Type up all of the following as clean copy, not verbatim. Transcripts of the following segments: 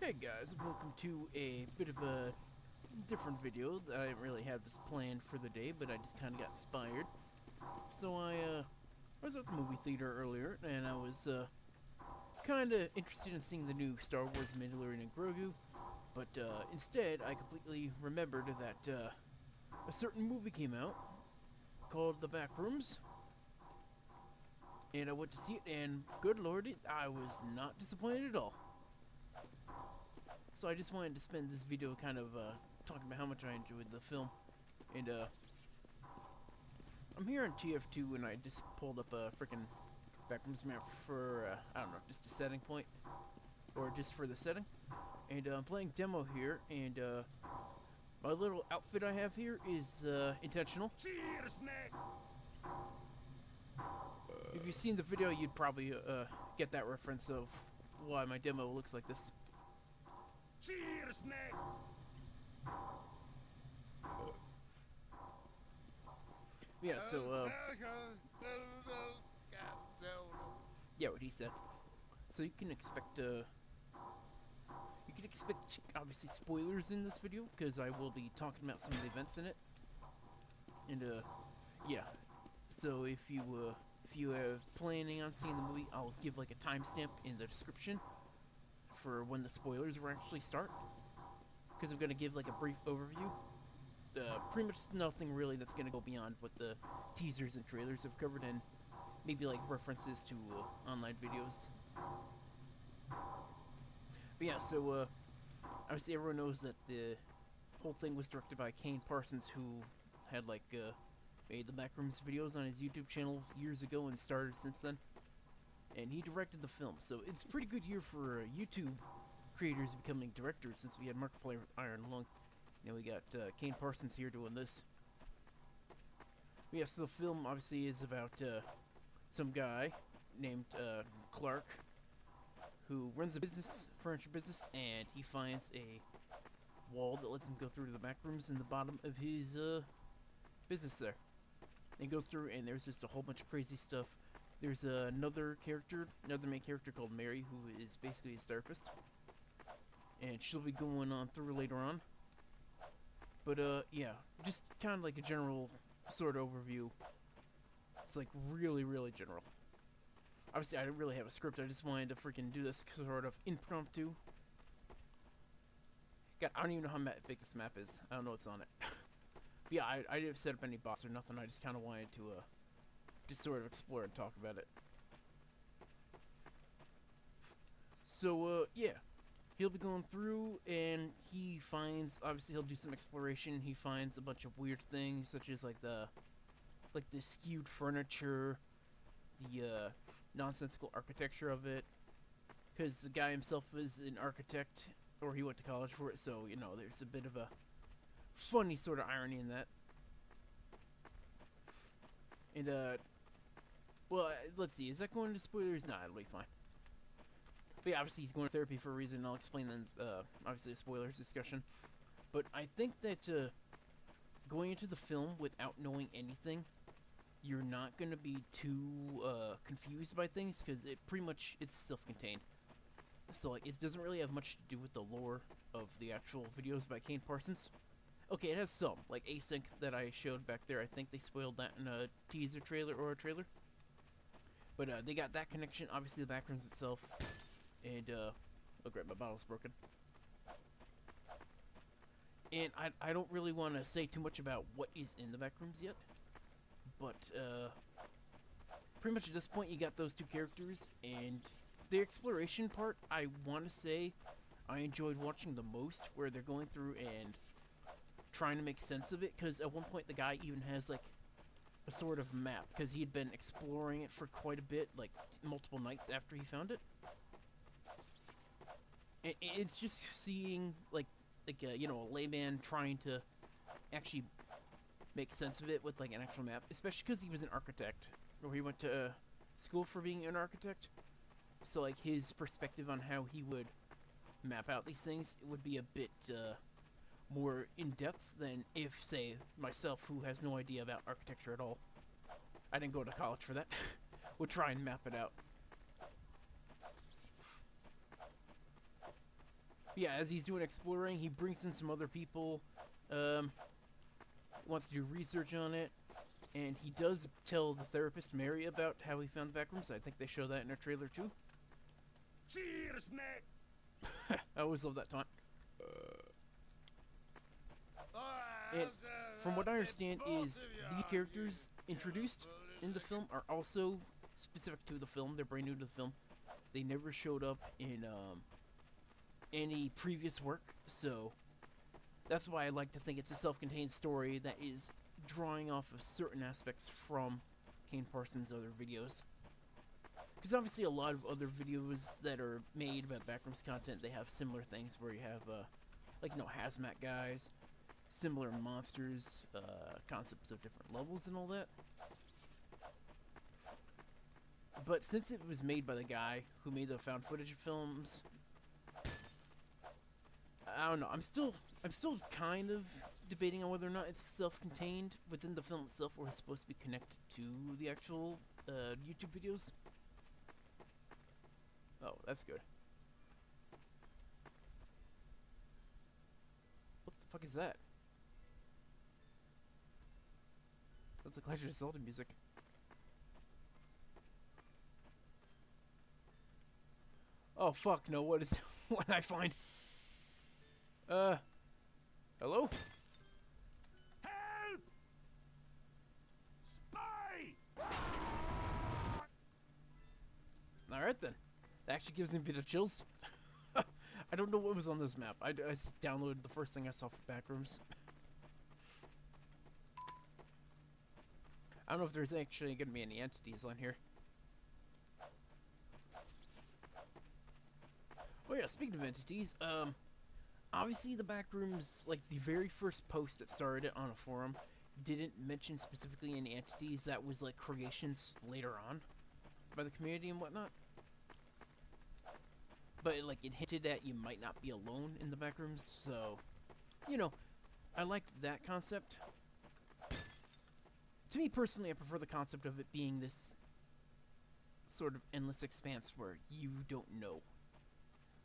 Hey guys, welcome to a bit of a different video. I didn't really have this planned for the day, but I just kind of got inspired. So I was at the movie theater earlier, and I was kind of interested in seeing the new Star Wars Mandalorian and Grogu, but instead I completely remembered that a certain movie came out called The Backrooms, and I went to see it, and good lord, I was not disappointed at all. So I just wanted to spend this video kind of talking about how much I enjoyed the film. And I'm here on TF2 and I just pulled up a freaking Backrooms map for, I don't know, just a setting point. Or just for the setting. And I'm playing demo here, and my little outfit I have here is intentional. Cheers, mate! If you've seen the video, you'd probably get that reference of why my demo looks like this. Cheers, mate! Yeah, so, yeah, what he said. So you can expect obviously spoilers in this video, because I will be talking about some of the events in it. And, yeah. So if you are planning on seeing the movie, I'll give, like, a timestamp in the description for when the spoilers will actually start, because I'm going to give like a brief overview. Pretty much nothing really that's going to go beyond what the teasers and trailers have covered, and maybe like references to online videos. But yeah, so obviously everyone knows that the whole thing was directed by Kane Parsons, who had like made the Backrooms videos on his YouTube channel years ago and started since then. And he directed the film, so it's a pretty good year for YouTube creators becoming directors, since we had Markiplier with Iron Lung. Now we got Kane Parsons here doing this. But yeah, so the film obviously is about some guy named Clark, who runs a furniture business, and he finds a wall that lets him go through to the back rooms in the bottom of his business there. And goes through, and there's just a whole bunch of crazy stuff. There's another main character called Mary, who is basically his therapist. And she'll be going on through later on. But, yeah, just kind of like a general sort of overview. It's like really, really general. Obviously, I didn't really have a script. I just wanted to freaking do this sort of impromptu. God, I don't even know how big this map is. I don't know what's on it. But yeah, I didn't set up any bots or nothing. I just kind of wanted to, just sort of explore and talk about it. So, yeah. He'll be going through, and he finds, obviously he'll do some exploration. He finds a bunch of weird things, such as like the skewed furniture, the nonsensical architecture of it, because the guy himself is an architect, or he went to college for it, so, you know, there's a bit of a funny sort of irony in that. And, well, let's see, is that going into spoilers? Nah, it'll be fine. But yeah, obviously he's going to therapy for a reason, and I'll explain then, obviously, a spoilers discussion. But I think that, going into the film without knowing anything, you're not going to be too, confused by things, because it's self-contained. So, like, it doesn't really have much to do with the lore of the actual videos by Kane Parsons. Okay, it has some, like Async that I showed back there. I think they spoiled that in a teaser trailer or a trailer. But, they got that connection, obviously the Backrooms itself. And, oh great, my bottle's broken. And I don't really want to say too much about what is in the Backrooms yet. But, pretty much at this point you got those two characters, and the exploration part, I want to say, I enjoyed watching the most, where they're going through and trying to make sense of it, because at one point the guy even has, like, a sort of map, because he had been exploring it for quite a bit, like, multiple nights after he found it. It's just seeing, like you know, a layman trying to actually make sense of it with, like, an actual map. Especially because he was an architect, or he went to school for being an architect. So, like, his perspective on how he would map out these things would be a bit, more in-depth than if, say, myself, who has no idea about architecture at all. I didn't go to college for that. Would try and map it out. Yeah, as he's doing exploring, he brings in some other people, um, wants to do research on it, and he does tell the therapist, Mary, about how he found the Backrooms. I think they show that in a trailer, too. Cheers, mate. I always love that taunt. Oh, And from what I understand is these characters introduced in the film are also specific to the film. They're brand new to the film. They never showed up in any previous work, so that's why I like to think it's a self-contained story that is drawing off of certain aspects from Kane Parsons' other videos. Because obviously a lot of other videos that are made about Backrooms content, they have similar things where you have, like, you know, hazmat guys, similar monsters, concepts of different levels and all that. But since it was made by the guy who made the found footage films, I don't know. I'm still kind of debating on whether or not it's self-contained within the film itself, or it's supposed to be connected to the actual YouTube videos. Oh, that's good. What the fuck is that? Sounds like Legend of Zelda music. Oh fuck, no, what is what did I find? Hello? help! Spy! Alright then. That actually gives me a bit of chills. I don't know what was on this map. I just downloaded the first thing I saw for Backrooms. I don't know if there's actually going to be any entities on here. Oh yeah, speaking of entities, obviously the Backrooms, like the very first post that started it on a forum, didn't mention specifically any entities. That was like creations later on by the community and whatnot. But like it hinted that you might not be alone in the Backrooms, so, you know, I like that concept. To me personally, I prefer the concept of it being this sort of endless expanse where you don't know.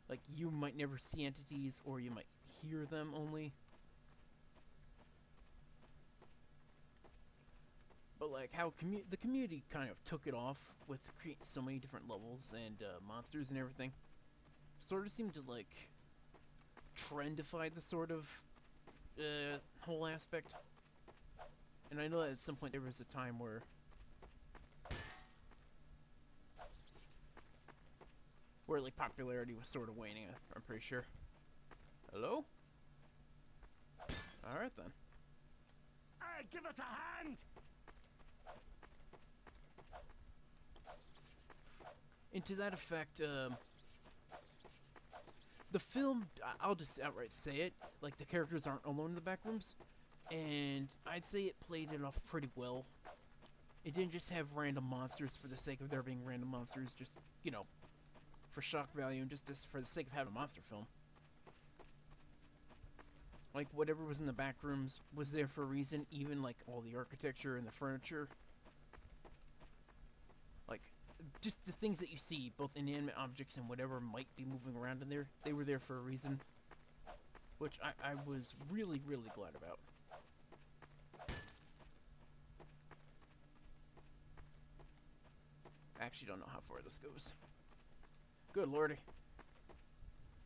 Like, you might never see entities, or you might hear them only. But, like, how the community kind of took it off with creating so many different levels and monsters and everything. Sort of seemed to, like, trendify the sort of whole aspect. And I know that at some point there was a time where like popularity was sort of waning, I'm pretty sure. Hello? Alright then. Hey, give us a hand! And to that effect, the film, I'll just outright say it, like the characters aren't alone in the Backrooms, and I'd say it played it off pretty well. It didn't just have random monsters for the sake of there being random monsters, just, you know, for shock value and just for the sake of having a monster film. Like, whatever was in the Backrooms was there for a reason, even, like, all the architecture and the furniture. Like, just the things that you see, both inanimate objects and whatever might be moving around in there, they were there for a reason. Which I was really, really glad about. I actually don't know how far this goes. Good lordy.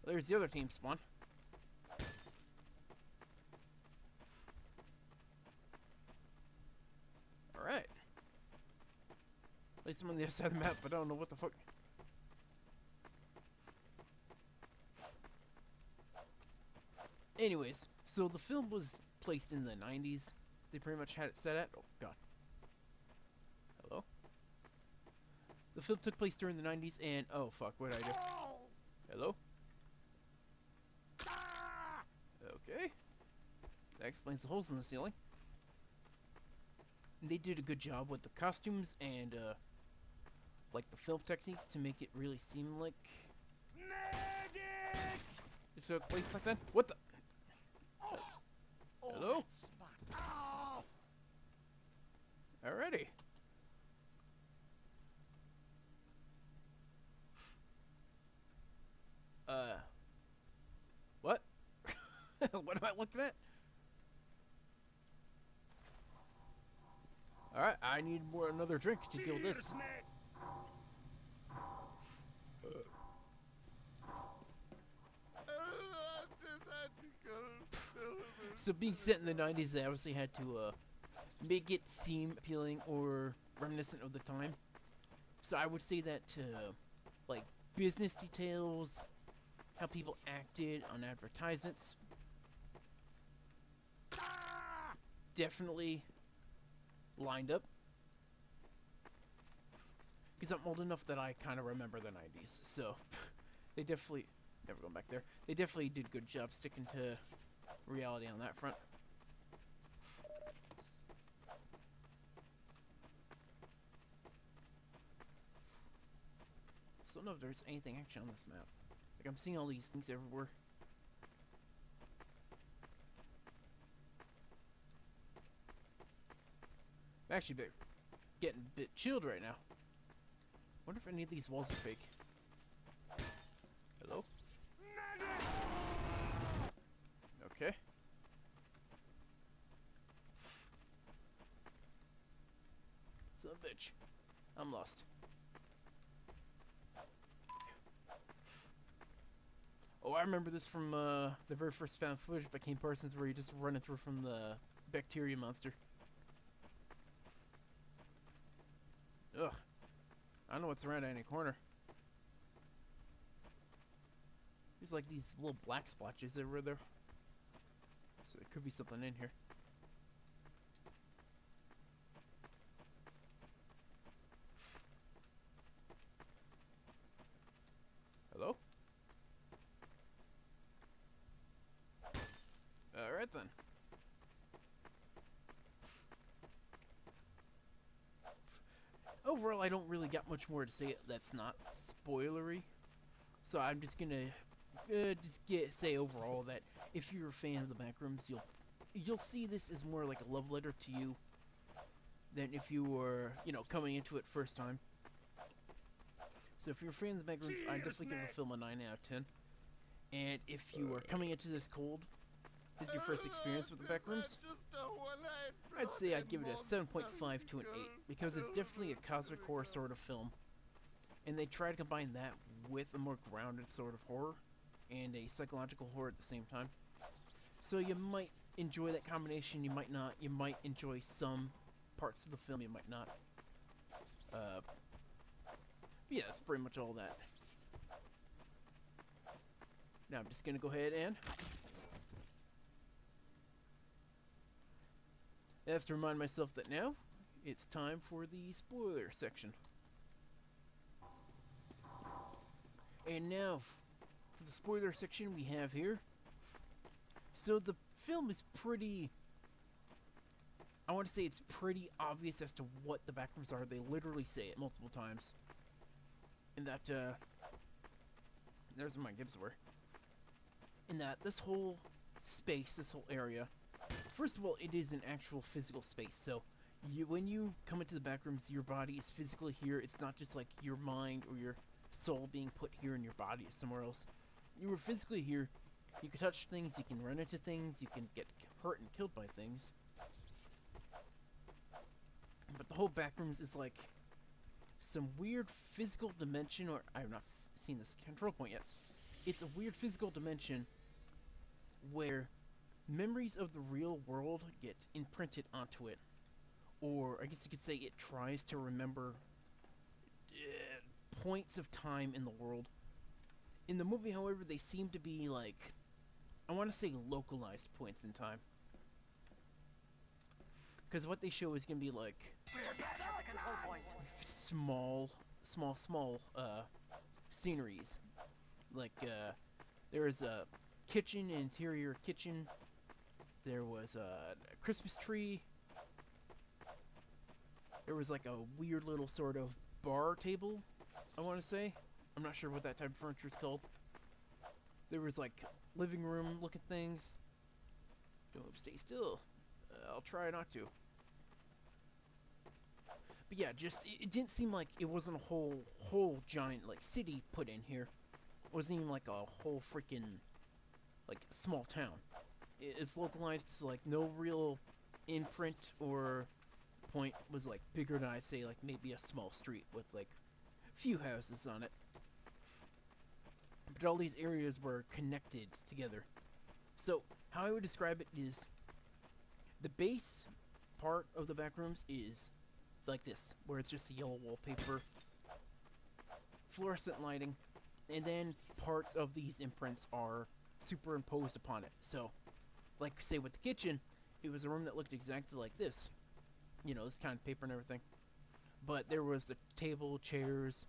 There's the other team spawn. Alright. At least I'm on the other side of the map, but I don't know what the fuck. Anyways, so the film was placed in the 90s. They pretty much had it set at... Oh, God. Hello? The film took place during the 90s, and... Oh, fuck, what did I do? Hello? Okay. That explains the holes in the ceiling. And they did a good job with the costumes and, like, the film techniques to make it really seem like... Medic! It took place like that? What the... Hello? Alrighty. What am I looking at? Alright, I need another drink to deal with this. Cheers, mate. So being set in the 90s, they obviously had to make it seem appealing or reminiscent of the time. So I would say that like business details, how people acted on advertisements, definitely lined up. Because I'm old enough that I kind of remember the 90s, so they definitely, never going back there, they definitely did a good job sticking to reality on that front. So I don't know if there's anything actually on this map. Like, I'm seeing all these things everywhere. I'm actually getting a bit chilled right now. Wonder if any of these walls are fake. Hello? Okay. Son of a bitch. I'm lost. Oh, I remember this from the very first found footage by Kane Parsons, where you're just running through from the bacteria monster. Ugh. I don't know what's around any corner. There's like these little black splotches over there. So there could be something in here. Hello? Alright then. Overall, I don't really got much more to say that's not spoilery. So I'm just gonna say overall that if you're a fan of the Backrooms, you'll see this as more like a love letter to you than if you were, coming into it first time. So if you're a fan of the Backrooms, I definitely give the film a 9 out of 10. And if you are coming into this cold, this is your first experience with the Backrooms, I'd say I'd give it a 7.5 to an 8, because it's definitely a cosmic horror sort of film. And they try to combine that with a more grounded sort of horror and a psychological horror at the same time. So you might enjoy that combination, you might not. You might enjoy some parts of the film, you might not. Yeah, that's pretty much all that. Now I'm just gonna go ahead and I have to remind myself that now it's time for the spoiler section. And now for the spoiler section we have here. So the film is pretty, I want to say it's pretty obvious as to what the Backrooms are. They literally say it multiple times. And that, there's my Gibbs were. And that this whole space, this whole area, first of all, it is an actual physical space. So when you come into the Backrooms, your body is physically here. It's not just like your mind or your soul being put here and your body is somewhere else. You were physically here. You can touch things, you can run into things, you can get hurt and killed by things. But the whole Backrooms is like some weird physical dimension, or I've not seen this control point yet. It's a weird physical dimension where memories of the real world get imprinted onto it. Or I guess you could say it tries to remember points of time in the world. In the movie, however, they seem to be like, I want to say localized points in time. Because what they show is going to be like small sceneries. Like, there is a kitchen, interior kitchen. There was a Christmas tree. There was like a weird little sort of bar table, I want to say. I'm not sure what that type of furniture is called. There was like living room looking things. Don't stay still. I'll try not to. But yeah, just it didn't seem like it wasn't a whole giant like city put in here. It wasn't even like a whole freaking like small town. It's localized, so like no real imprint or point was like bigger than I'd say like maybe a small street with like few houses on it. But all these areas were connected together. So how I would describe it is the base part of the Backrooms is like this, where it's just a yellow wallpaper, fluorescent lighting, and then parts of these imprints are superimposed upon it. So, like say with the kitchen, it was a room that looked exactly like this. You know, this kind of paper and everything. But there was the table, chairs,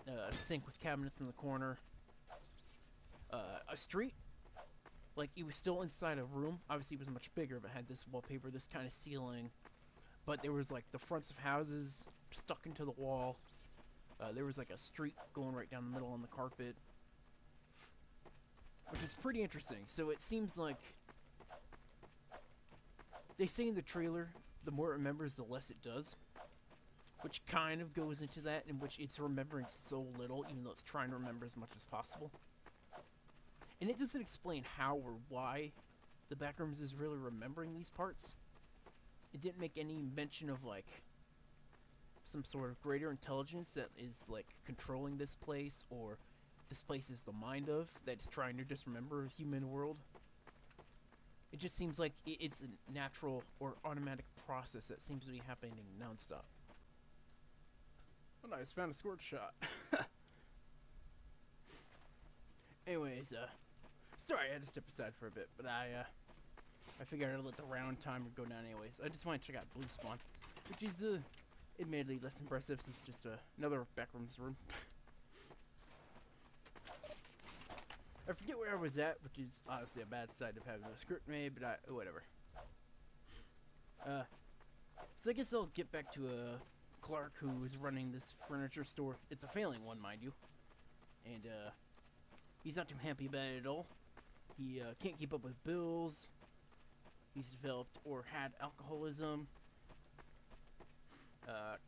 a sink with cabinets in the corner, a street. Like, it was still inside a room. Obviously, it was much bigger, but had this wallpaper, this kind of ceiling. But there was, like, the fronts of houses stuck into the wall. There was, like, a street going right down the middle on the carpet. Which is pretty interesting. So it seems like... They say in the trailer, the more it remembers, the less it does. Which kind of goes into that, in which it's remembering so little, even though it's trying to remember as much as possible. And it doesn't explain how or why the Backrooms is really remembering these parts. It didn't make any mention of, like, some sort of greater intelligence that is, like, controlling this place, or this place is the mind of, that's trying to just remember a human world. It just seems like it's a natural or automatic process that seems to be happening nonstop. Oh nice, found a squirt shot. Anyways, sorry I had to step aside for a bit, but I figured I'd let the round timer go down anyways. I just want to check out Blue Spawn, which is, admittedly less impressive since it's just another Backrooms room. I forget where I was at, which is honestly a bad side of having a script made, but whatever. So I guess I'll get back to, Clark, who is running this furniture store. It's a failing one, mind you. And, he's not too happy about it at all. He, can't keep up with bills. He's developed or had alcoholism.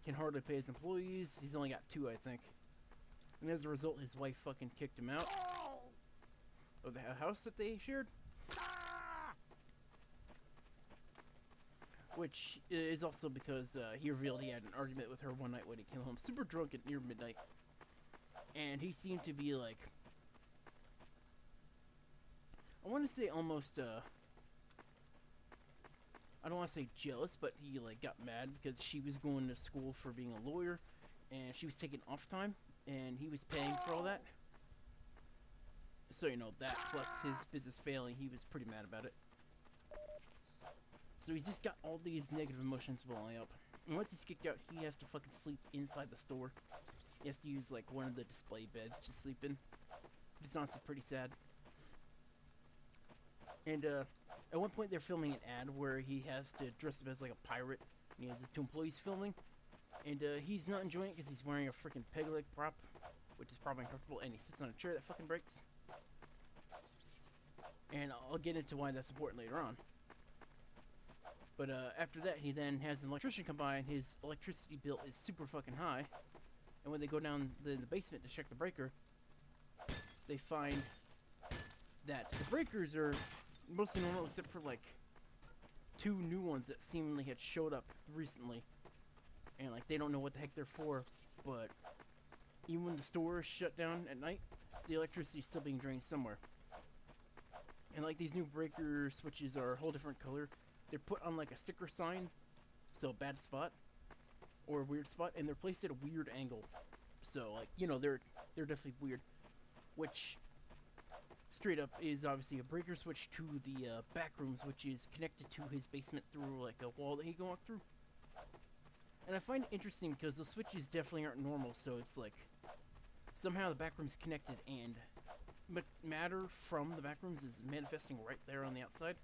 Can hardly pay his employees. He's only got 2, I think. And as a result, his wife fucking kicked him out of the house that they shared. Which is also because he revealed he had an argument with her one night when he came home super drunk at near midnight. And he seemed to be like... I want to say almost, I don't want to say jealous, but he, like, got mad because she was going to school for being a lawyer, and she was taking off time, and he was paying for all that. So, you know, that plus his business failing, he was pretty mad about it. So he's just got all these negative emotions welling up. And once he's kicked out, he has to fucking sleep inside the store. He has to use, like, one of the display beds to sleep in. It's honestly pretty sad. And, at one point they're filming an ad where he has to dress up as, like, a pirate. He has his 2 employees filming. And, he's not enjoying it because he's wearing a freaking peg leg prop, which is probably uncomfortable, and he sits on a chair that fucking breaks. And I'll get into why that's important later on. But, after that, he then has an electrician come by, and his electricity bill is super fucking high. And when they go down the basement to check the breaker, they find that the breakers are mostly normal except for, like, 2 new ones that seemingly had showed up recently. And, like, they don't know what the heck they're for, but even when the store is shut down at night, the electricity is still being drained somewhere. And, like, these new breaker switches are a whole different color. They're put on, like, a sticker sign, so a bad spot, or a weird spot, and they're placed at a weird angle. So, like, you know, they're definitely weird. Which, straight up, is obviously a breaker switch to the Backrooms, which is connected to his basement through, like, a wall that he can walk through. And I find it interesting because the switches definitely aren't normal, so it's like, somehow the Backrooms connected, and matter from the Backrooms is manifesting right there on the outside.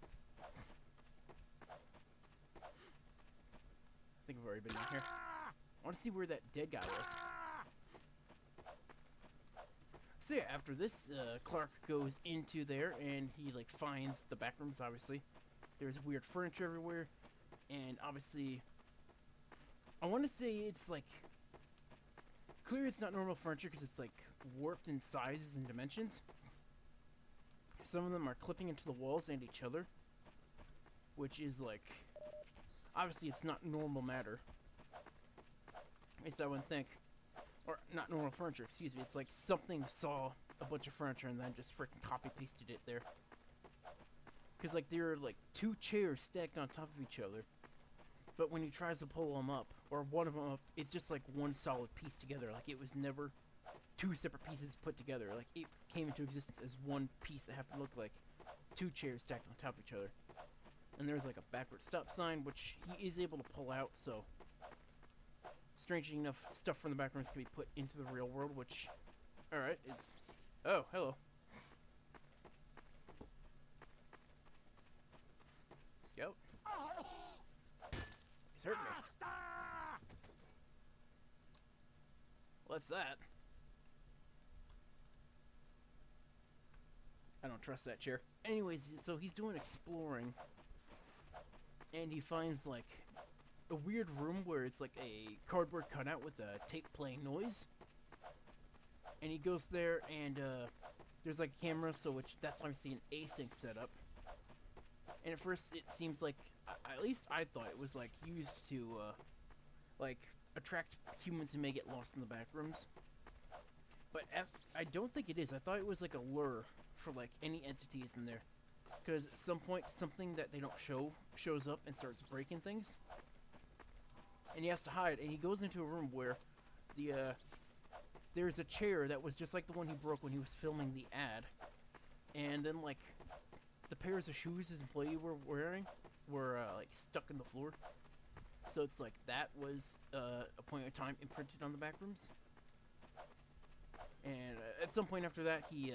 I think I've already been down here. I want to see where that dead guy was. So yeah, after this, Clark goes into there, and he, like, finds the Backrooms, obviously. There's weird furniture everywhere, and obviously, I want to say it's, like, clear it's not normal furniture because it's, like, warped in sizes and dimensions. some of them are clipping into the walls and each other, which is like, obviously it's not normal matter. At least I wouldn't think. Or not normal furniture, excuse me. It's like something saw a bunch of furniture and then just freaking copy pasted it there. Because like there are like 2 chairs stacked on top of each other, but when he tries to pull them up, or one of them up, it's just like one solid piece together. Like it was never 2 separate pieces put together. Like it came into existence as one piece that happened to look like 2 chairs stacked on top of each other. And there's like a backward stop sign, which he is able to pull out, so strangely enough, stuff from the Backrooms can be put into the real world, which, alright, it's, oh, hello. Scout. He's hurting me. What's that? I don't trust that chair. Anyways, so he's doing exploring, and he finds like a weird room where it's like a cardboard cutout with a tape playing noise. And he goes there, and there's like a camera, so that's why I'm seeing async setup. And at first, it seems like, at least I thought it was like used to like attract humans who may get lost in the back rooms. But I don't think it is. I thought it was like a lure for like any entities in there, because at some point something that they don't show shows up and starts breaking things, and he has to hide. And he goes into a room where there's a chair that was just like the one he broke when he was filming the ad, and then like the pairs of shoes his employee were wearing were like stuck in the floor. So it's like that was a point in time imprinted on the Backrooms. And at some point after that, he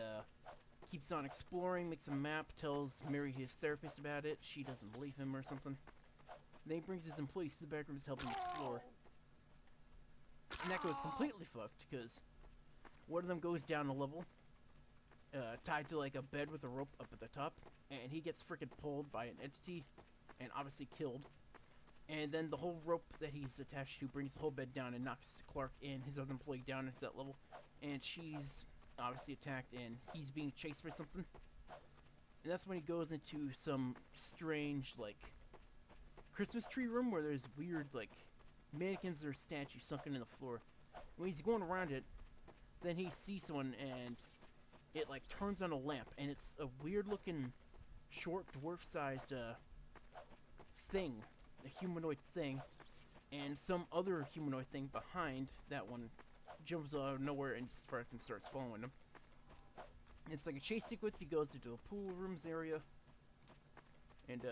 keeps on exploring, makes a map, tells Mary, his therapist, about it. She doesn't believe him or something. Then he brings his employees to the Backrooms to help him explore. And that goes completely fucked, because one of them goes down a level, tied to like a bed with a rope up at the top, and he gets freaking pulled by an entity, and obviously killed. And then the whole rope that he's attached to brings the whole bed down and knocks Clark and his other employee down into that level. And she's obviously attacked, and he's being chased by something. And that's when he goes into some strange, like, Christmas tree room where there's weird, like, mannequins or statues sunken in the floor. When he's going around it, then he sees someone, and it, like, turns on a lamp. And it's a weird-looking, short, dwarf-sized, thing. A humanoid thing. And some other humanoid thing behind that one jumps out of nowhere and starts following him. It's like a chase sequence. He goes into a pool rooms area, and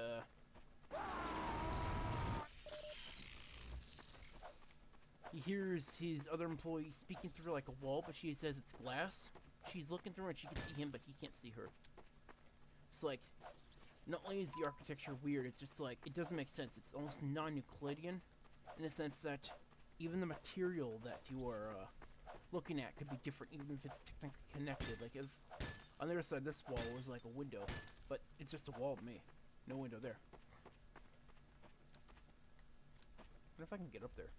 he hears his other employee speaking through like a wall, but she says it's glass. She's looking through and she can see him, but he can't see her. It's like, not only is the architecture weird, it's just like, it doesn't make sense. It's almost non-Euclidean in the sense that even the material that you are looking at could be different, even if it's technically connected. Like if on the other side of this wall was like a window, but it's just a wall to me. No window there. I wonder if I can get up there.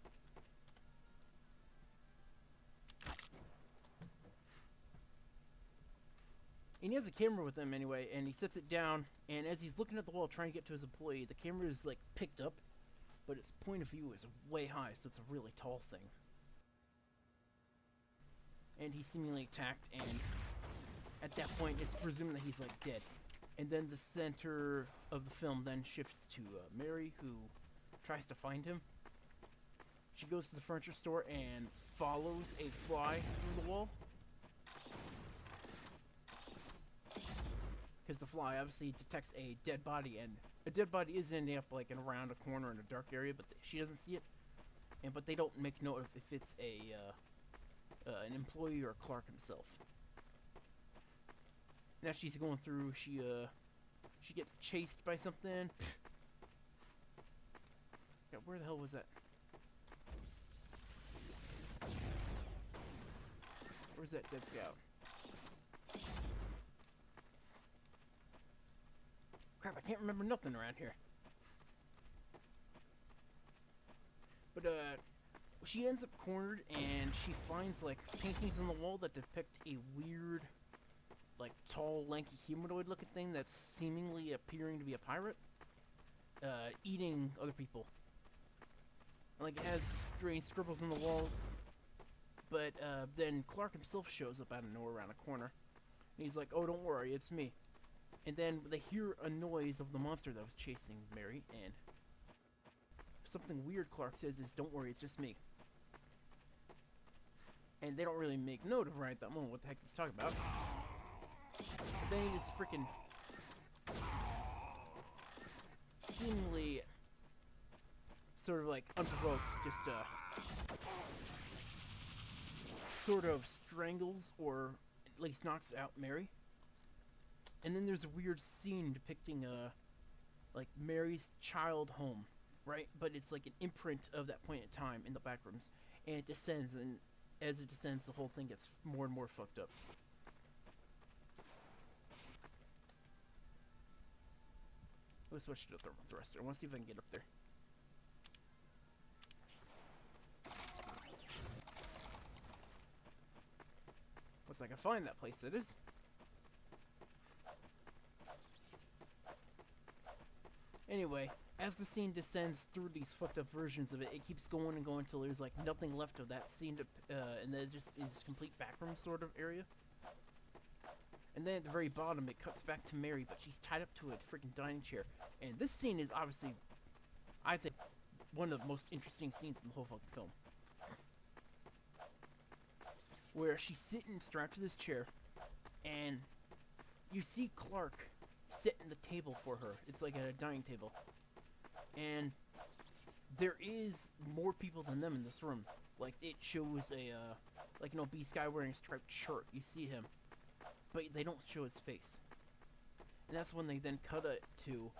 And he has a camera with him anyway, and he sets it down, and as he's looking at the wall trying to get to his employee, the camera is like picked up, but its point of view is way high, so it's a really tall thing. And he's seemingly attacked, and at that point it's presumed that he's like dead. And then the center of the film then shifts to Mary, who tries to find him. She goes to the furniture store and follows a fly through the wall. Because the fly obviously detects a dead body, and a dead body is ending up like in around a corner in a dark area, but she doesn't see it. And but they don't make note of if it's an employee or Clark himself. And as she's going through, she gets chased by something. Yeah, where the hell was that? Where's that dead scout? Crap, I can't remember nothing around here. But, she ends up cornered, and she finds, like, paintings on the wall that depict a weird like tall, lanky, humanoid-looking thing that's seemingly appearing to be a pirate, eating other people. Like, it has strange scribbles on the walls. But then Clark himself shows up out of nowhere around a corner. And he's like, oh, don't worry, it's me. And then they hear a noise of the monster that was chasing Mary, and something weird Clark says is, don't worry, it's just me. And they don't really make note of right at that moment what the heck he's talking about. But then he just freaking seemingly sort of like unprovoked, just sort of strangles or at least knocks out Mary. And then there's a weird scene depicting like Mary's child home, right? But it's like an imprint of that point in time in the backrooms, and it descends, and as it descends, the whole thing gets more and more fucked up. Let's switch to the thermal thruster. I want to see if I can get up there. Once I can find that place, it is. Anyway, as the scene descends through these fucked up versions of it, it keeps going and going until there's like nothing left of that scene to, and then it just is complete backroom sort of area. And then at the very bottom, it cuts back to Mary, but she's tied up to a freaking dining chair. And this scene is obviously, I think, one of the most interesting scenes in the whole fucking film. Where she's sitting strapped to this chair, and you see Clark setting the table for her. It's like a dining table. And there is more people than them in this room. Like, it shows a, like an obese guy wearing a striped shirt. You see him. But they don't show his face. And that's when they then cut it to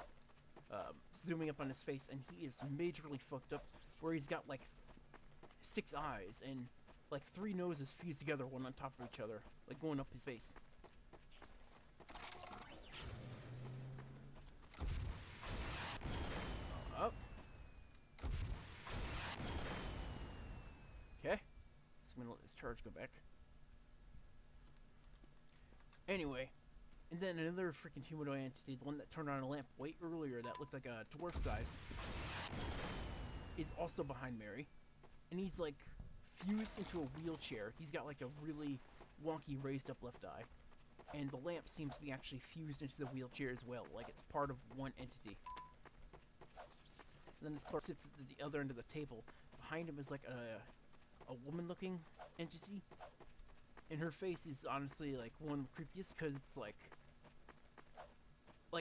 zooming up on his face, and he is majorly fucked up, where he's got like 6 eyes and like 3 noses fused together, one on top of each other, like going up his face. Up. Okay. So I'm gonna let this charge go back. Anyway, and then another freaking humanoid entity, the one that turned on a lamp way earlier that looked like a dwarf size, is also behind Mary. And he's like fused into a wheelchair. He's got like a really wonky raised up left eye. And the lamp seems to be actually fused into the wheelchair as well, like it's part of one entity. And then this Clark sits at the other end of the table. Behind him is like a woman looking entity. And her face is honestly like one of the creepiest, because it's like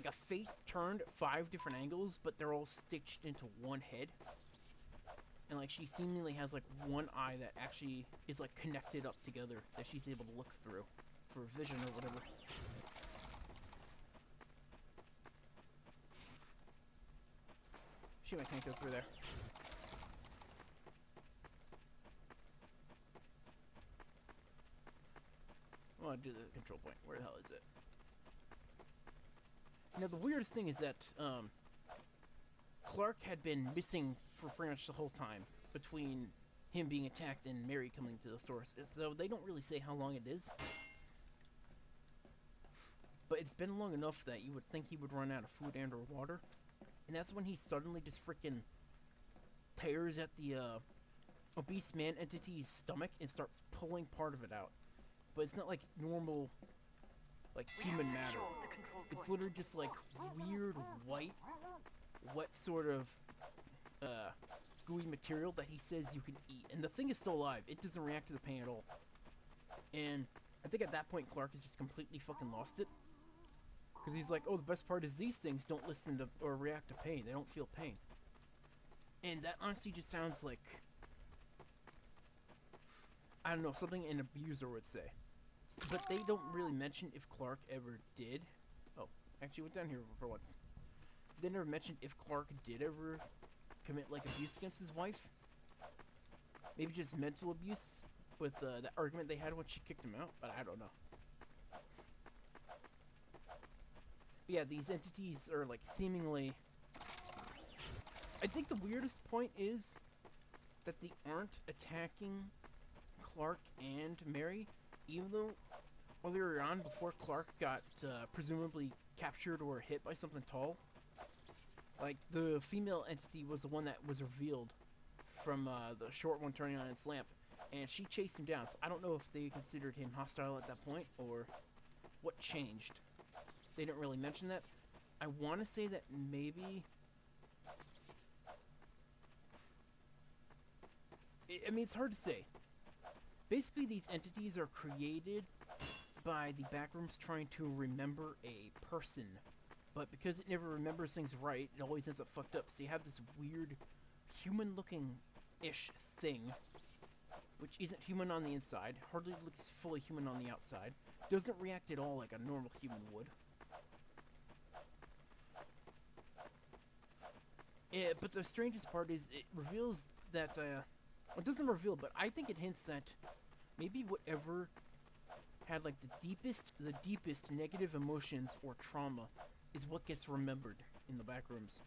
a face turned 5 different angles, but they're all stitched into one head. And like she seemingly has like one eye that actually is like connected up together that she's able to look through for vision or whatever. Shoot, I can't go through there. Well, I'll do the control point. Where the hell is it? Now, the weirdest thing is that Clark had been missing for pretty much the whole time between him being attacked and Mary coming to the store. So they don't really say how long it is. But it's been long enough that you would think he would run out of food and or water. And that's when he suddenly just freaking tears at the obese man entity's stomach and starts pulling part of it out. But it's not like normal, like human matter. It's literally just like weird white, wet sort of gooey material that he says you can eat. And the thing is still alive. It doesn't react to the pain at all. And I think at that point Clark has just completely fucking lost it. Because he's like, oh, the best part is these things don't listen to or react to pain. They don't feel pain. And that honestly just sounds like, I don't know, something an abuser would say. But they don't really mention if Clark ever did. Oh, actually went down here for once. They never mentioned if Clark did ever commit like abuse against his wife. Maybe just mental abuse with that argument they had when she kicked him out. But I don't know. But yeah, these entities are like seemingly. I think the weirdest point is that they aren't attacking Clark and Mary, even though earlier on, before Clark got presumably captured or hit by something tall, like the female entity was the one that was revealed from the short one turning on its lamp, and she chased him down. So I don't know if they considered him hostile at that point or what changed. They didn't really mention that. I want to say that maybe... I mean, it's hard to say. Basically, these entities are created by the Backrooms trying to remember a person. But because it never remembers things right, it always ends up fucked up. So you have this weird human-looking-ish thing, which isn't human on the inside, hardly looks fully human on the outside, doesn't react at all like a normal human would. But the strangest part is it reveals that, well, it doesn't reveal, but I think it hints that maybe whatever had like the deepest negative emotions or trauma is what gets remembered in the Backrooms.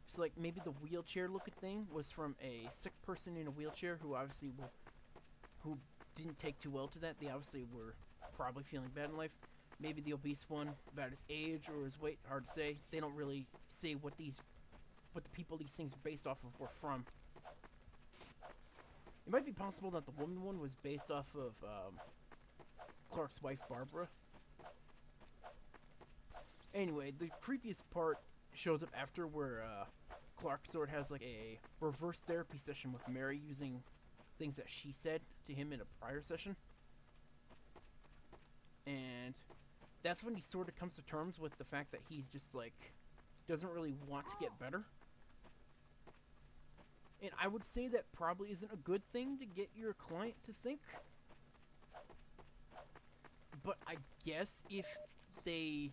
So like maybe the wheelchair looking thing was from a sick person in a wheelchair who obviously who didn't take too well to that. They obviously were probably feeling bad in life. Maybe the obese one about his age or his weight, hard to say. They don't really say what the people these things are based off of were from. It might be possible that the woman one was based off of Clark's wife, Barbara. Anyway, the creepiest part shows up after where Clark sort of has like a reverse therapy session with Mary using things that she said to him in a prior session. And that's when he sort of comes to terms with the fact that he's just like doesn't really want to get better. And I would say that probably isn't a good thing to get your client to think. But I guess if they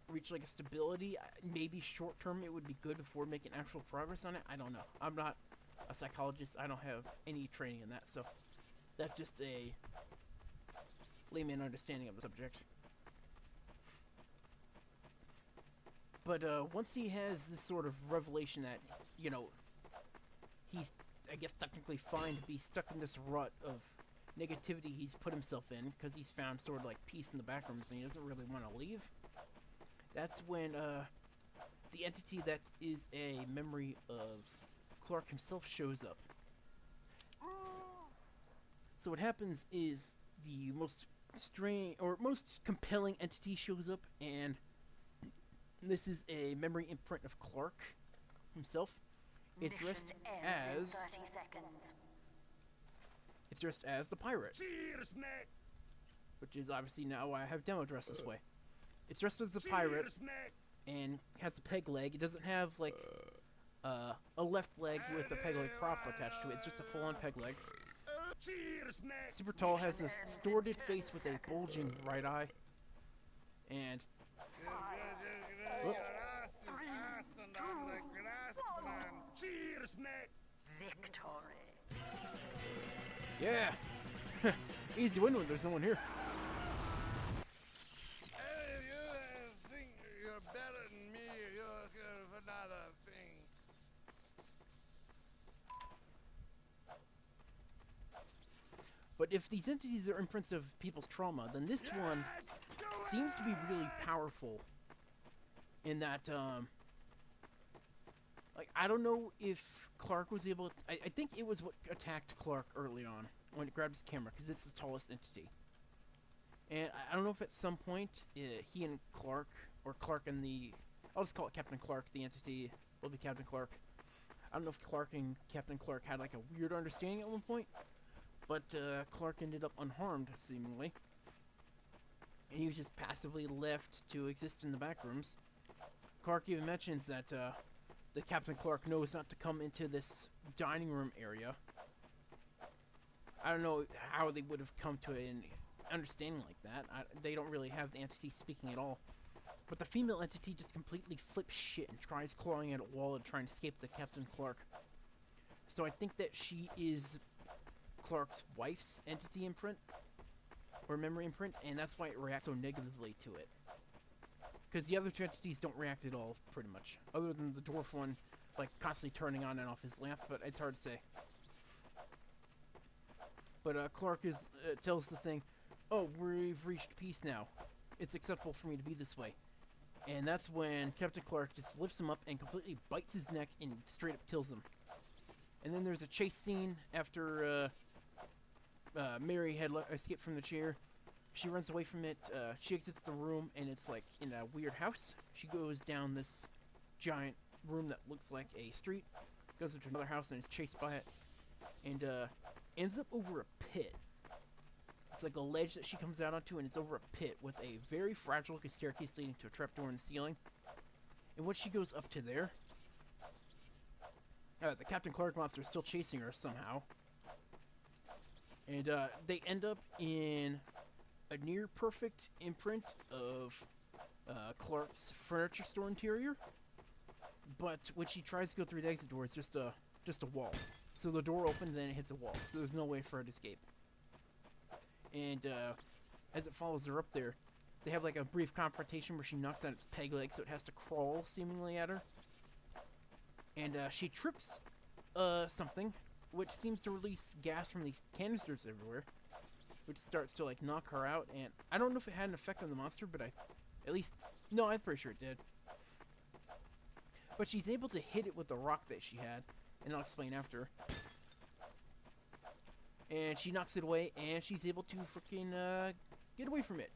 reach like a stability, maybe short term it would be good before making actual progress on it. I don't know. I'm not a psychologist. I don't have any training in that, so that's just a layman understanding of the subject. But once he has this sort of revelation that, you know, he's, I guess, technically fine to be stuck in this rut of negativity he's put himself in, because he's found sort of like peace in the Backrooms and he doesn't really want to leave. That's when the entity that is a memory of Clark himself shows up. So what happens is the most strange or most compelling entity shows up, and this is a memory imprint of Clark himself. It's dressed as the pirate. Cheers, mate. Which is obviously now why I have demo dressed this way. It's dressed as a pirate Cheers, mate. and has a peg leg. It doesn't have like a left leg with a peg leg prop attached to it. It's just a full-on peg leg. Cheers, mate. Super tall, has a distorted face with a bulging right eye, and Cheers, mate. Victory. yeah, easy win when there's no one here. Hey, you think you're better than me, you're good for another thing. But if these entities are imprints of people's trauma, then this one seems to be really powerful. In that, like, I don't know if Clark was able to, I think it was what attacked Clark early on when it grabbed his camera, because it's the tallest entity. And I don't know if at some point he and Clark, or Clark and I'll just call it Captain Clark, the entity will be Captain Clark. I don't know if Clark and Captain Clark had like a weird understanding at one point, but Clark ended up unharmed, seemingly. And he was just passively left to exist in the Backrooms. Clark even mentions that the Captain Clark knows not to come into this dining room area. I don't know how they would have come to an understanding like that. They don't really have the entity speaking at all. But the female entity just completely flips shit and tries clawing at a wall and trying to escape the Captain Clark. So I think that she is Clark's wife's entity imprint, or memory imprint, and that's why it reacts so negatively to it. Because the other two entities don't react at all, pretty much. Other than the dwarf one, like, constantly turning on and off his lamp, but it's hard to say. But Clark tells the thing, "Oh, we've reached peace now. It's acceptable for me to be this way." And that's when Captain Clark just lifts him up and completely bites his neck and straight up kills him. And then there's a chase scene after Mary had escaped from the chair. She runs away from it. She exits the room, and it's like in a weird house. She goes down this giant room that looks like a street, goes into another house, and is chased by it, and ends up over a pit. It's like a ledge that she comes out onto, and it's over a pit with a very fragile looking staircase leading to a trapdoor in the ceiling. And when she goes up to there, the Captain Clark monster is still chasing her somehow. And they end up in a near perfect imprint of Clark's furniture store interior. But when she tries to go through the exit door, it's just a wall. So the door opens and then it hits a wall. So there's no way for her to escape. And as it follows her up there, they have like a brief confrontation where she knocks out its peg leg, so it has to crawl seemingly at her. And she trips something, which seems to release gas from these canisters everywhere, which starts to like knock her out. And I don't know if it had an effect on the monster, but I'm pretty sure it did. But she's able to hit it with the rock that she had, and I'll explain after. And she knocks it away, and she's able to freaking get away from it.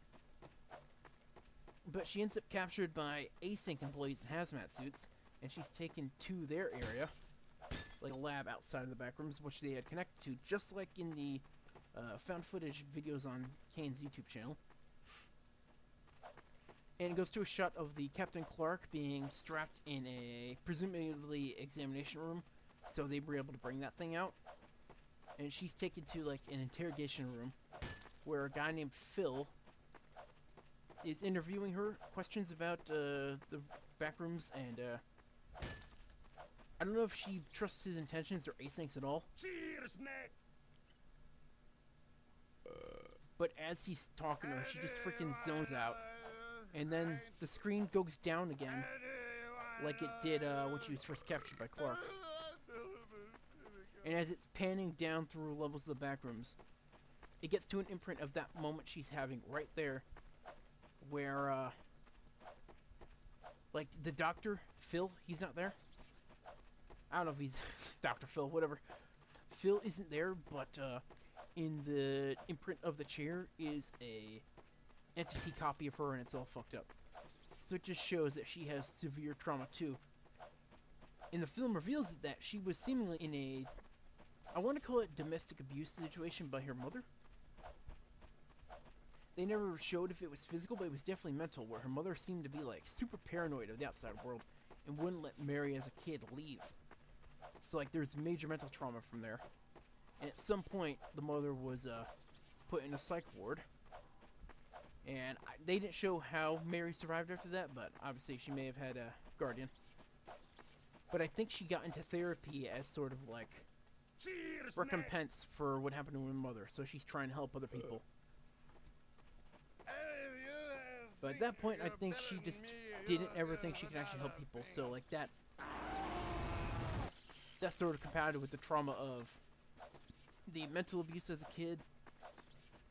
But she ends up captured by async employees in hazmat suits, and she's taken to their area, like a lab outside of the Backrooms, which they had connected to, just like in the found footage videos on Kane's YouTube channel. And it goes to a shot of the Captain Clark being strapped in a presumably examination room, so they were able to bring that thing out. And she's taken to like an interrogation room where a guy named Phil is interviewing her, questions about the Backrooms, and I don't know if she trusts his intentions or asyncs at all. Cheers, mate. But as he's talking to her, she just freaking zones out. And then the screen goes down again, like it did when she was first captured by Clark. And as it's panning down through levels of the Backrooms, it gets to an imprint of that moment she's having right there, where, like, the doctor, Phil, he's not there. I don't know if he's Dr. Phil, whatever. Phil isn't there, but in the imprint of the chair is a entity copy of her, and it's all fucked up. So it just shows that she has severe trauma too. And the film reveals that she was seemingly in a, I want to call it domestic abuse situation by her mother. They never showed if it was physical, but it was definitely mental, where her mother seemed to be like super paranoid of the outside world and wouldn't let Mary as a kid leave. So like there's major mental trauma from there. And at some point the mother was put in a psych ward. And they didn't show how Mary survived after that, but obviously she may have had a guardian. But I think she got into therapy as sort of like Cheers, recompense for what happened to her mother, so she's trying to help other people. But at that point, I think she just didn't ever think she could actually help people, so like that sort of compounded with the trauma of the mental abuse as a kid,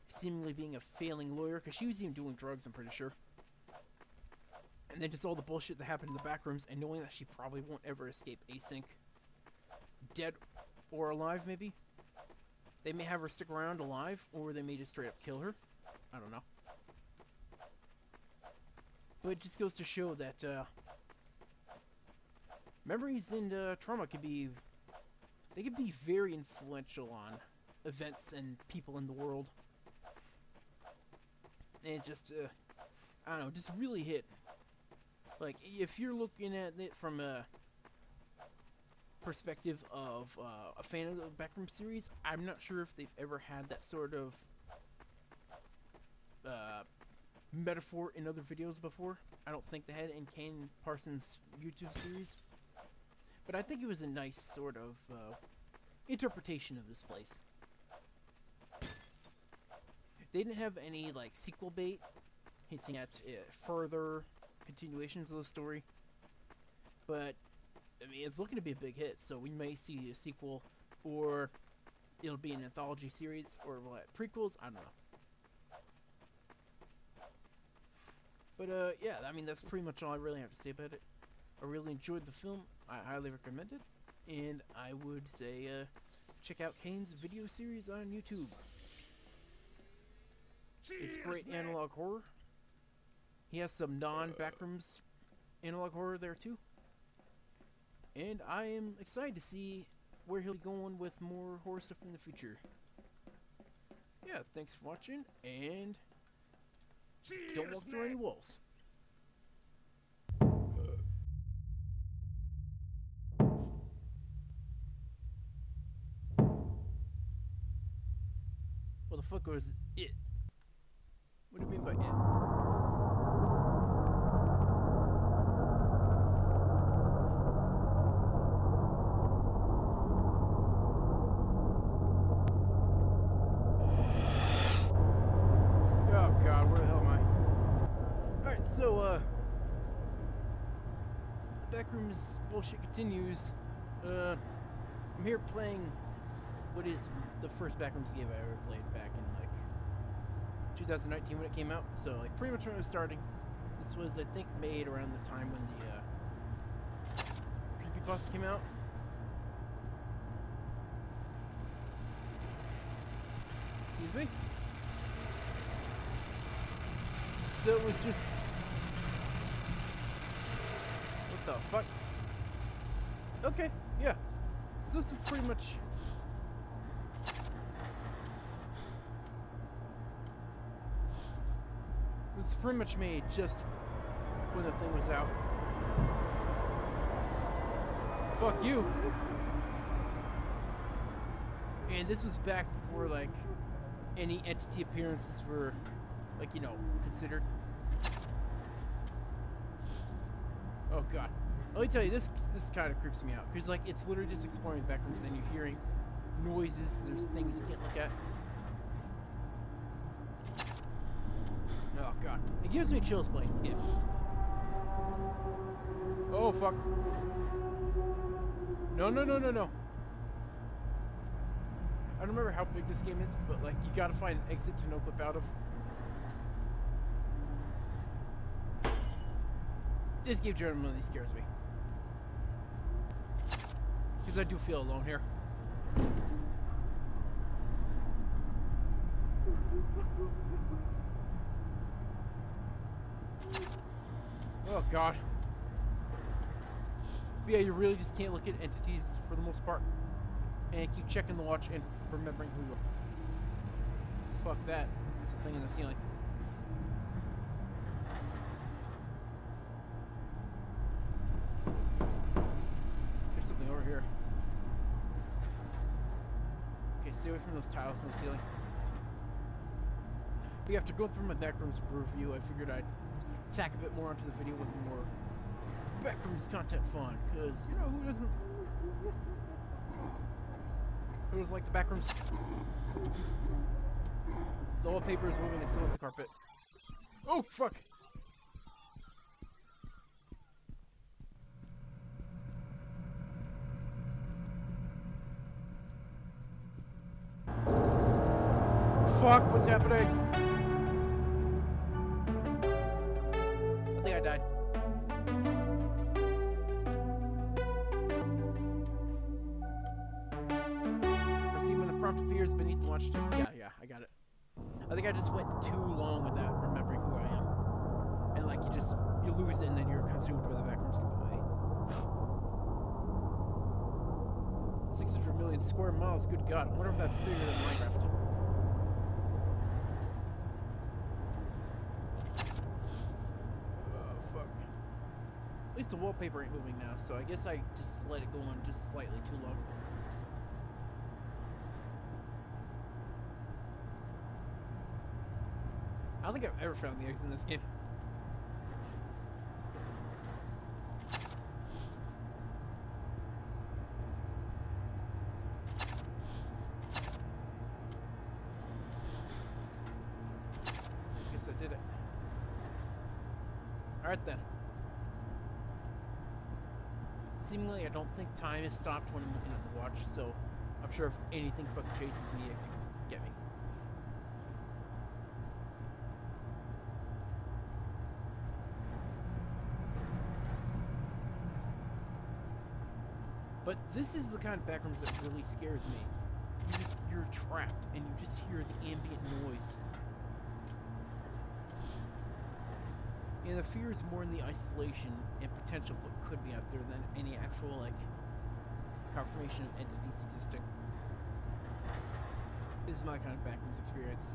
seemingly being a failing lawyer, because she was even doing drugs, I'm pretty sure. And then just all the bullshit that happened in the Backrooms, and knowing that she probably won't ever escape async. Dead or alive, maybe? They may have her stick around alive, or they may just straight up kill her. I don't know. But it just goes to show that memories and trauma can be very influential on events and people in the world. And it just, I don't know, just really hit. Like, if you're looking at it from a perspective of a fan of the Backroom series, I'm not sure if they've ever had that sort of metaphor in other videos before. I don't think they had it in Kane Parsons' YouTube series. But I think it was a nice sort of interpretation of this place. They didn't have any like sequel bait hinting at further continuations of the story. But I mean, it's looking to be a big hit, so we may see a sequel, or it'll be an anthology series, or what, prequels, I don't know. But yeah, I mean that's pretty much all I really have to say about it. I really enjoyed the film. I highly recommend it, and I would say check out Kane's video series on YouTube. It's great analog horror. He has some non-Backrooms analog horror there too. And I am excited to see where he'll be going with more horror stuff in the future. Yeah, thanks for watching, and don't walk through any walls. What the fuck was it? What do you mean by it? Oh god, where the hell am I? Alright, so, the Backrooms bullshit continues. I'm here playing what is the first Backrooms game I ever played back in, like, 2019 when it came out. So, like, pretty much when it was starting. This was, I think, made around the time when the, Creepypasta came out. Excuse me? So it was just... What the fuck? Okay, yeah. So this is pretty much... It was pretty much made just when the thing was out. Fuck you. And this was back before, like, any entity appearances were, like, you know, considered. Oh god. Let me tell you, this kind of creeps me out. Because, like, it's literally just exploring the Backrooms and you're hearing noises, there's things you can't look at. Oh god. It gives me chills playing this game. Oh fuck. No, no, no, no, no. I don't remember how big this game is, but, like, you gotta find an exit to no clip out of. This game genuinely scares me. Because I do feel alone here. Oh god. But yeah, you really just can't look at entities for the most part. And keep checking the watch and remembering who you are. Fuck that. It's a thing in the ceiling. There's something over here. Okay, stay away from those tiles in the ceiling. But after going through my Backrooms review, I figured I'd tack a bit more onto the video with more Backrooms content fun. Because, you know, who doesn't like the Backrooms? The wallpaper is moving and so is the carpet. Oh, fuck! Fuck, what's happening? I think I died. See when the prompt appears beneath the watch. Yeah, I got it. I think I just went too long without remembering who I am. And like you lose it and then you're consumed by the Backrooms completely. 600 million square miles, good god. I wonder if that's bigger than Minecraft. Oh fuck. At least the wallpaper ain't moving now, so I guess I just let it go on just slightly too long. I don't think I've ever found the eggs in this game. Guess I did it. Alright then. Seemingly I don't think time is stopped when I'm looking at the watch, so I'm sure if anything fucking chases me, it can get me. But this is the kind of backrooms that really scares me. You're trapped and you just hear the ambient noise. And the fear is more in the isolation and potential of what could be out there than any actual, like, confirmation of entities existing. This is my kind of backrooms experience.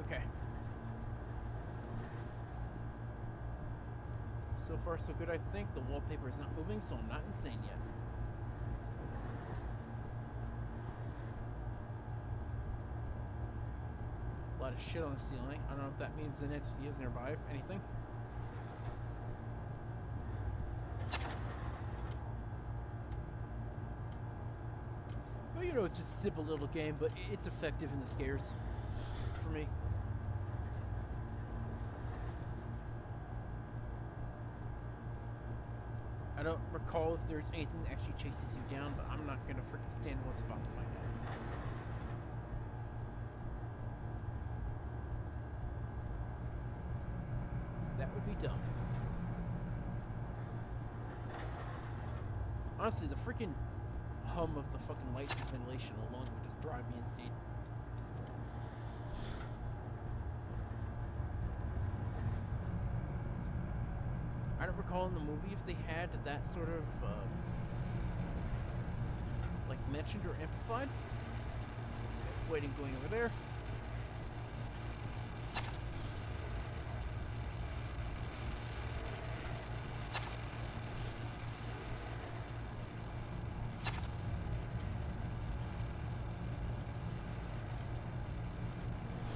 Okay. So far, so good, I think. The wallpaper is not moving, so I'm not insane yet. A lot of shit on the ceiling. I don't know if that means an entity is nearby, if anything. Well, you know, it's just a simple little game, but it's effective in the scares for me. I don't recall if there's anything that actually chases you down, but I'm not gonna freaking stand in one spot to find out. That would be dumb. Honestly, the freaking hum of the fucking lights and ventilation alone would just drive me insane. I don't recall in the movie if they had that sort of, like, mentioned or amplified. Waiting, going over there.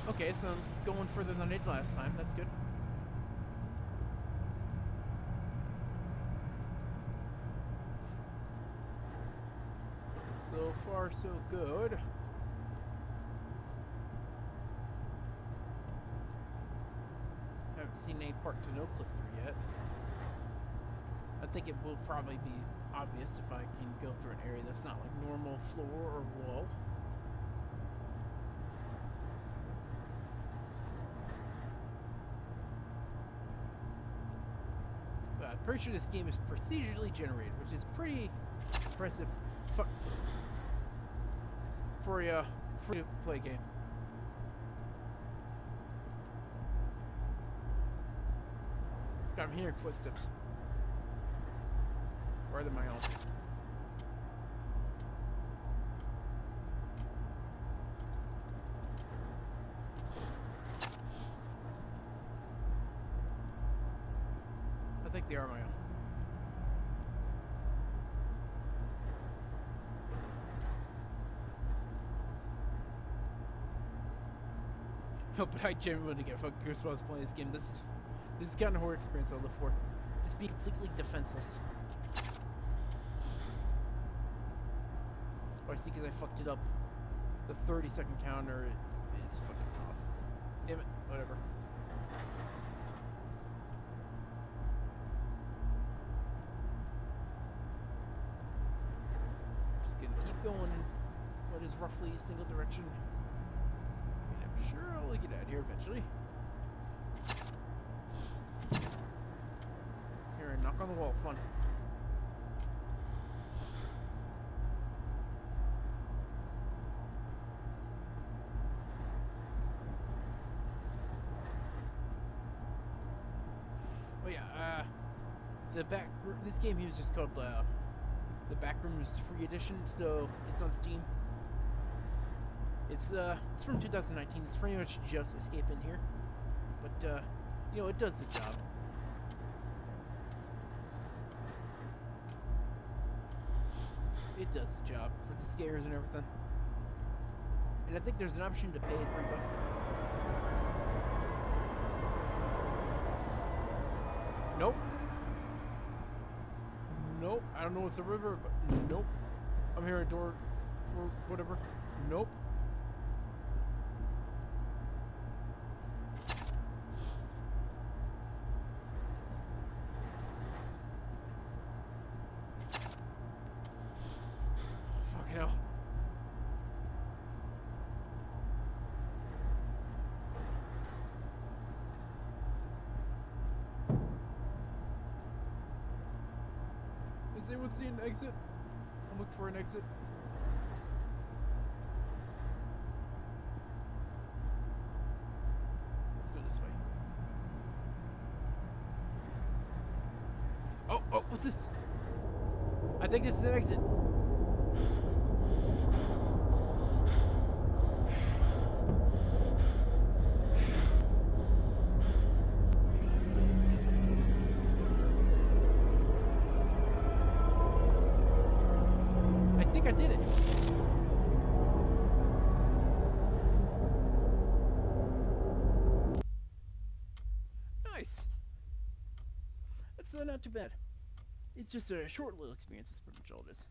Okay, so I'm going further than I did last time. That's good. So far, so good. Haven't seen any part to no clip through yet. I think it will probably be obvious if I can go through an area that's not like normal floor or wall. But I'm pretty sure this game is procedurally generated, which is pretty impressive for a free-to-play game. God, I'm hearing footsteps. Or are they my own? I think they are my own. No, but I genuinely get fucking goosebumps playing this game. This is the kind of horror experience I look for. Just be completely defenseless. Oh, I see, because I fucked it up. The 30-second counter is fucking off. Damn it. Whatever. Just gonna keep going in what is roughly a single direction. Sure, I'll get out of here eventually. Here, knock on the wall, fun. Oh yeah, this game here is just called the Backrooms Free Edition, so it's on Steam. It's from 2019. It's pretty much just escape in here, but you know, it does the job. It does the job for the scares and everything. And I think there's an option to pay $3. Nope. Nope. I don't know what's a river, but nope. I'm hearing a door or whatever. Nope. Does anyone see an exit? I'm looking for an exit. Let's go this way. Oh, what's this? I think this is an exit. I think I did it. Nice. That's not too bad. It's just a short little experience. That's pretty much all it is.